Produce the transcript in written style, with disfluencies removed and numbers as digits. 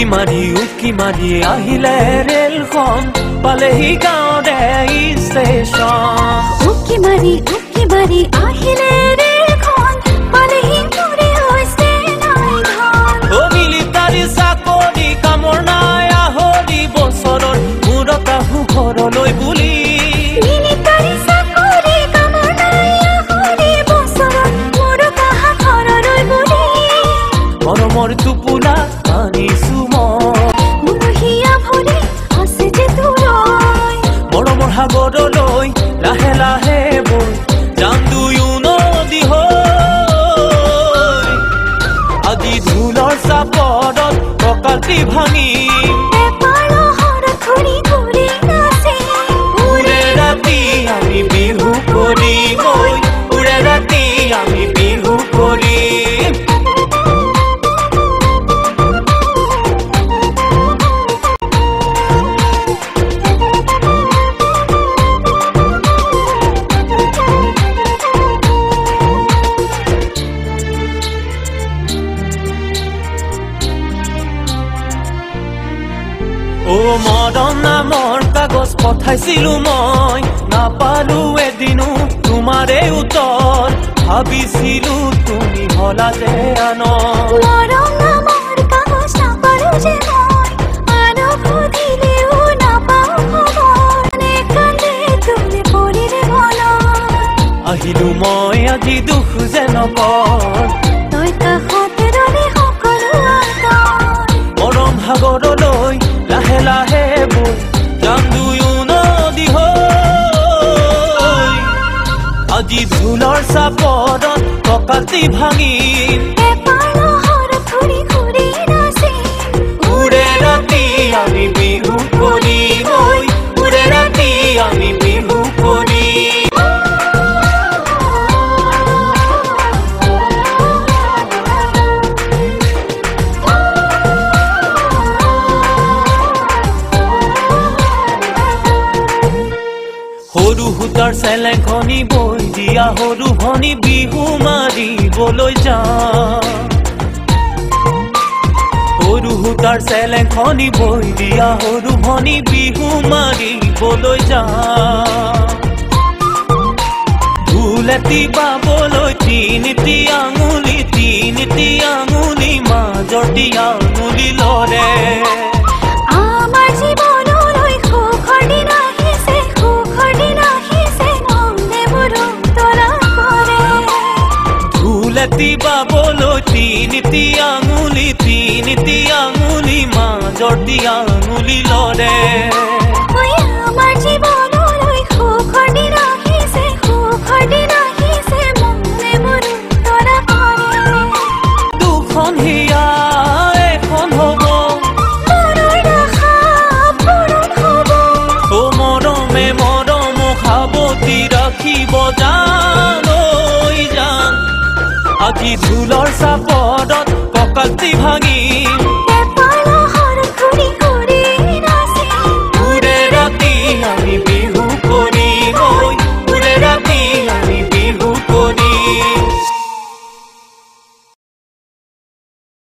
উকি মাৰি আহিলে ৰেলখন পালেহি গাঁৱৰে ষ্টেচন উকি মাৰি আহিলে ৰেলখন পালেহি মোৰে হৈছে নাই ধন অ মিলিটাৰী চাকৰি কামৰ নাই আহৰি বছৰৰ মূৰত আহো ঘৰলৈ বুলি মিলিটাৰী চাকৰি কামৰ নাই আহৰি বছৰৰ মূৰত আহা ঘৰলৈ বুলি মৰমৰ টোপোলা আনিছো মুহিয়া ভৰি আছে যে তোৰৈ মৰমৰ সাগৰলৈ লাহে লাহে বৈ যাম দুয়ো নদী হৈ আজি ঢোলৰ চাপৰত প্ৰকাশি ভাঙি উৰে ৰাতি আমি বিহু কৰিম উৰে ৰাতি আমি বিহু কৰিম ও মৰম নামৰ কাগজ পঠাইছিলো মই নাপালো এদিনো তোমাৰে উত্তৰ ভাবিছিলো তুমি হলা যে আনৰ মৰম নামৰ কাগজ নাপালো যে মই আনো খুদিলেও নাপাও খবৰ নেকান্দে তুমি পৰিলে মনত আহিলো মই আজি দুখ যে নকৰ তই কাষতে ৰলে সকলো আঁতৰ মৰম সাগৰলৈ লাহে লাহে বৈ যাম দুয়ো নদী হৈ আজি ঢোলৰ চাপৰত প্ৰকাশি ভাঙিম উৰে ৰাতি আমি বিহু কৰিম উৰে ৰাতি আমি বিহু কৰিম সৰু সূতাৰ চেলেঙখনি বৈ দিয়া সৰু ভনী বিহু মাৰিবলৈ যাওঁ সৰু সূতাৰ চেলেঙখনি বৈ দিয়া সৰু ভনী বিহু মাৰিবলৈ যাওঁ ঢোলেটি বাবলৈ তিনিটি আঙুলি মাজৰটি আঙুলি লৰে আমাৰ জীৱনলৈ সুখৰ দিন আহিছে মনে মোৰো তৰা কৰে ঢোলেটি বাবলৈ তিনিটি আঙুলি মাজৰটি আঙুলি লৰে আমাৰ জীৱনলৈ সুখৰ দিন আহিছে মনে মোৰো তৰা কৰে দুখন হিয়া এখন হ'ব মনৰ আশা পূৰণ হ'ব ও মৰমে মৰমক সাৱটি ৰাখিব জান আজি ঢোলৰ চাপৰত প্ৰকাশি ভাঙি